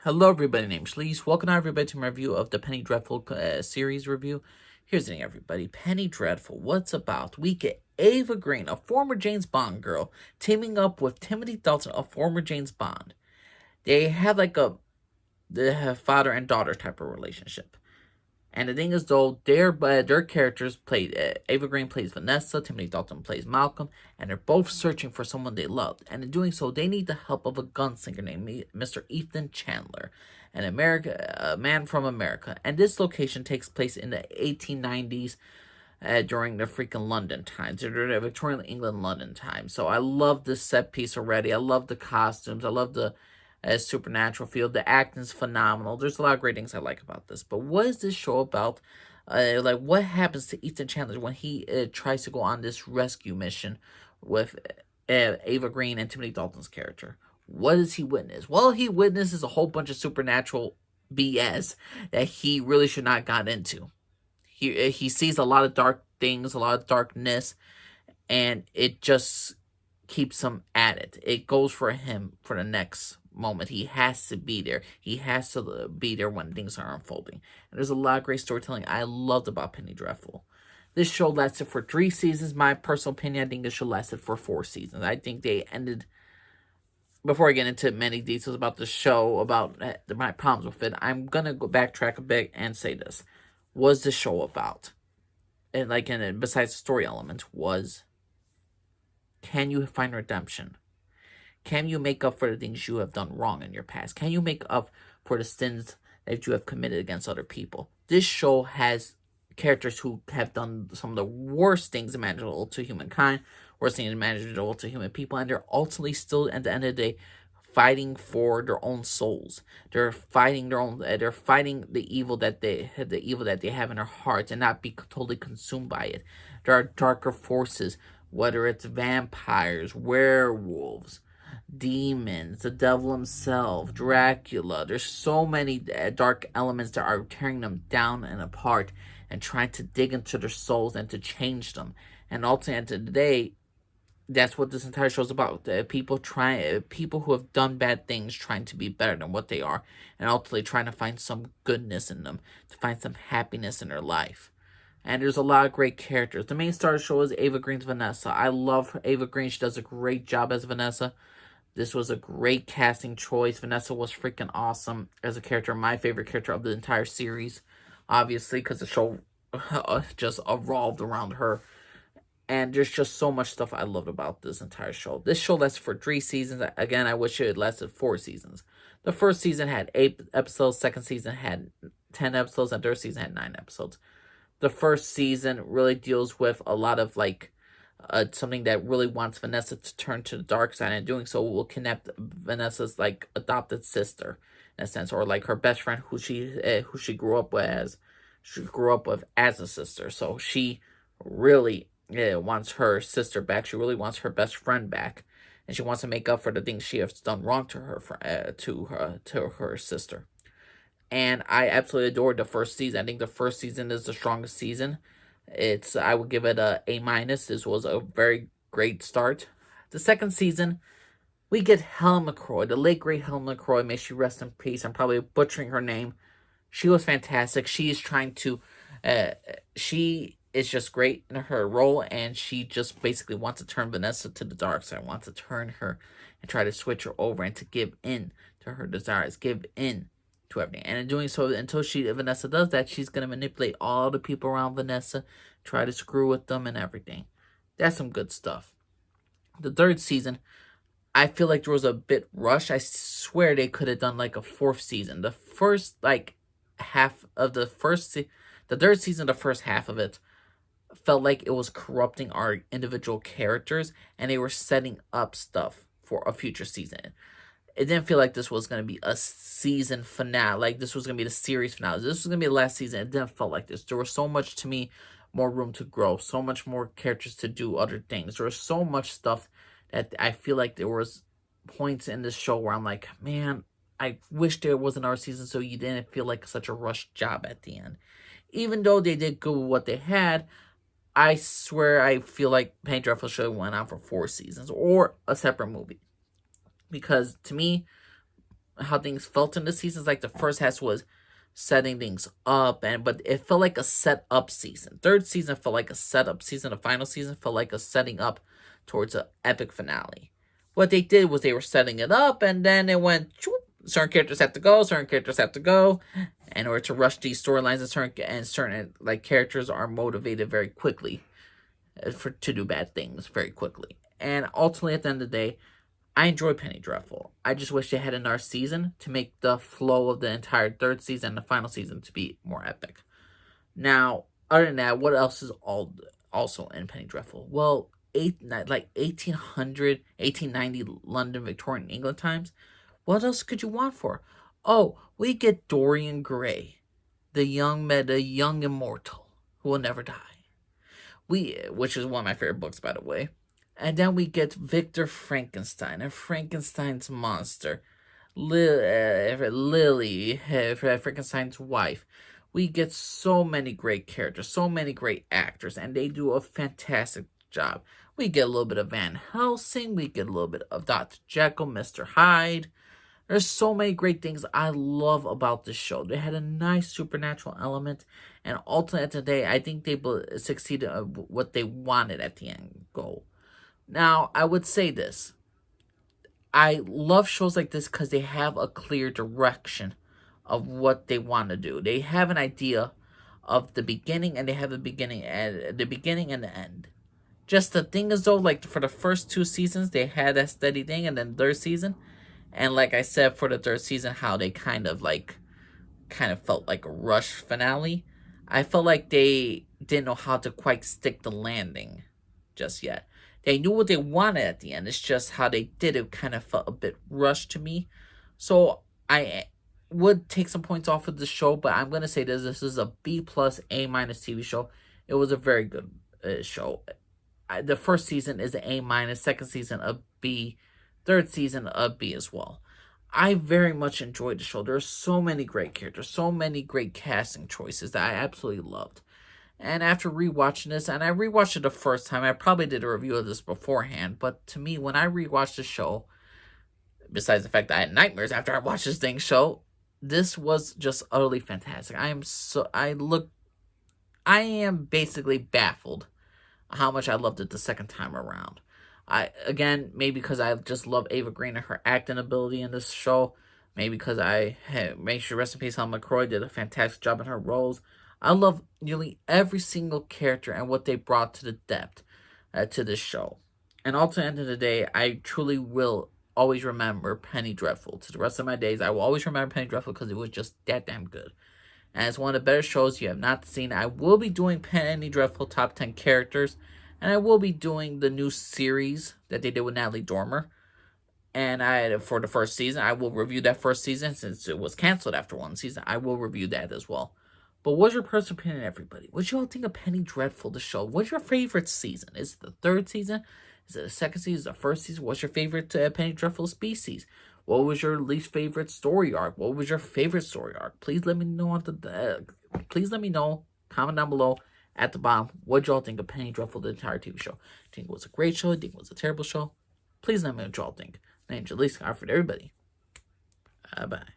Hello everybody, name's Sleaze. Welcome everybody to my review of the Penny Dreadful series review. Here's the thing everybody, Penny Dreadful, what's about? We get Ava Green, a former James Bond girl, teaming up with Timothy Dalton, a former James Bond. They have they have father and daughter type of relationship. And the thing is, though, their characters played. Ava Green plays Vanessa, Timothy Dalton plays Malcolm, and they're both searching for someone they loved. And in doing so, they need the help of a gunslinger named Mr. Ethan Chandler, a man from America. And this location takes place in the 1890s. During the freaking London times, during the Victorian England London times. So I love this set piece already. I love the costumes. I love the supernatural feel. The acting's phenomenal. There's a lot of great things I like about this. But what is this show about? What happens to Ethan Chandler when he tries to go on this rescue mission with Ava Green and Timothy Dalton's character? What does he witness? Well, he witnesses a whole bunch of supernatural BS that he really should not got into. He sees a lot of dark things, a lot of darkness, and it just keeps him at it. It goes for him for the next moment. He has to be there. He has to be there when things are unfolding. And there's a lot of great storytelling I loved about Penny Dreadful. This show lasted for 3 seasons. My personal opinion, I think this show lasted for 4 seasons. I think they ended... Before I get into many details about the show, about my problems with it, I'm going to go backtrack a bit and say this. Was the show about? And besides the story elements, can you find redemption? Can you make up for the things you have done wrong in your past? Can you make up for the sins that you have committed against other people? This show has characters who have done some of the worst things imaginable to humankind, worst things imaginable to human people, and they're ultimately still, at the end of the day, fighting for their own souls. They're fighting they're fighting the evil that they have in their hearts and not be totally consumed by it. There are darker forces, whether it's vampires, werewolves, demons, the devil himself, Dracula. There's so many dark elements that are tearing them down and apart and trying to dig into their souls and to change them. And ultimately, at the end of the day, that's what this entire show is about. People who have done bad things trying to be better than what they are, and ultimately trying to find some goodness in them, to find some happiness in their life. And there's a lot of great characters. The main star of the show is Ava Green's Vanessa. I love Ava Green. She does a great job as Vanessa. This was a great casting choice. Vanessa was freaking awesome as a character. My favorite character of the entire series, obviously, because the show just revolved around her. And there's just so much stuff I loved about this entire show. This show lasted for 3 seasons. Again, I wish it had lasted 4 seasons. The first season had 8 episodes. Second season had 10 episodes. And third season had 9 episodes. The first season really deals with a lot of, something that really wants Vanessa to turn to the dark side. And doing so will connect Vanessa's, adopted sister, in a sense. Or, her best friend who she grew up with as. She grew up with as a sister. So she really... wants her sister back. She really wants her best friend back, and she wants to make up for the things she has done wrong to her sister. And I absolutely adored the first season. I think the first season is the strongest season. I would give it a A-. This was a very great start. The second season, we get Helen McCroy, the late great Helen McCroy. May she rest in peace. I'm probably butchering her name. She was fantastic. She is trying to, she is just great in her role, and she just basically wants to turn Vanessa to the dark side, wants to turn her and try to switch her over and to give in to her desires, give in to everything. And in doing so, until Vanessa does that, she's going to manipulate all the people around Vanessa, try to screw with them and everything. That's some good stuff. The third season, I feel like there was a bit rushed. I swear they could have done a 4th season. The first, half of the third season, the first half of it, felt like it was corrupting our individual characters, and they were setting up stuff for a future season. It didn't feel like this was going to be a season finale, this was going to be the series finale. This was going to be the last season. It didn't feel like this. There was so much, to me, more room to grow, so much more characters to do other things. There was so much stuff that I feel like there was points in this show where I'm like, man, I wish there was another season so you didn't feel like such a rushed job at the end. Even though they did good with what they had, I swear I feel like Penny Dreadful should have went on for 4 seasons or a separate movie. Because to me, how things felt in the seasons. Like the first half was setting things up, but it felt like a set up season. Third season felt like a setup season. The final season felt like a setting up towards an epic finale. What they did was they were setting it up, and then it went. Certain characters have to go. Certain characters have to go, in order to rush these storylines. And certain like characters are motivated very quickly to do bad things very quickly. And ultimately, at the end of the day, I enjoy Penny Dreadful. I just wish they had another season to make the flow of the entire third season and the final season to be more epic. Now, other than that, what else is also in Penny Dreadful? Well, 1800, 1890 London, Victorian England times. What else could you want for? Oh, we get Dorian Gray, the young immortal who will never die. Which is one of my favorite books, by the way. And then we get Victor Frankenstein and Frankenstein's monster, Lily, Frankenstein's wife. We get so many great characters, so many great actors, and they do a fantastic job. We get a little bit of Van Helsing, we get a little bit of Dr. Jekyll, Mr. Hyde. There's so many great things I love about this show. They had a nice supernatural element, and ultimately at the day, I think they succeeded at what they wanted at the end goal. Now, I would say this. I love shows like this because they have a clear direction of what they want to do. They have an idea of the beginning, and they have the beginning and the end. Just the thing is though, like for the first two seasons, they had that steady thing, and then third season, and like I said, for the third season, how they kind of felt like a rush finale. I felt like they didn't know how to quite stick the landing just yet. They knew what they wanted at the end. It's just how they did it kind of felt a bit rushed to me. So I would take some points off of the show, but I'm going to say this is a B+, A- TV show. It was a very good show. The first season is an A-, second season a B, third season a B as well. I very much enjoyed the show. There are so many great characters, so many great casting choices that I absolutely loved. And after rewatching this, and I rewatched it the first time, I probably did a review of this beforehand, but to me, when I rewatched the show, besides the fact that I had nightmares after I watched this show, this was just utterly fantastic. I am basically baffled how much I loved it the second time around. Again, maybe because I just love Ava Green and her acting ability in this show. Maybe because make sure rest in peace, Helen McCrory did a fantastic job in her roles. I love nearly every single character and what they brought to the depth to this show. And ultimately, at the end of the day, I truly will always remember Penny Dreadful. To the rest of my days, I will always remember Penny Dreadful because it was just that damn good. And it's one of the better shows you have not seen. I will be doing Penny Dreadful Top 10 Characters. And I will be doing the new series that they did with Natalie Dormer. And for the first season, I will review that first season since it was canceled after one season. I will review that as well. But what's your personal opinion, everybody? What you all think of Penny Dreadful, the show? What's your favorite season? Is it the third season? Is it the second season? Is it the first season? What's your favorite Penny Dreadful species? What was your least favorite story arc? What was your favorite story arc? Please let me know please let me know. Comment down below at the bottom what y'all think of Penny Dreadful, the entire TV show. Do you think it was a great show? Do you think it was a terrible show? Please let me know what y'all think. My name's Jalise. For everybody. Bye.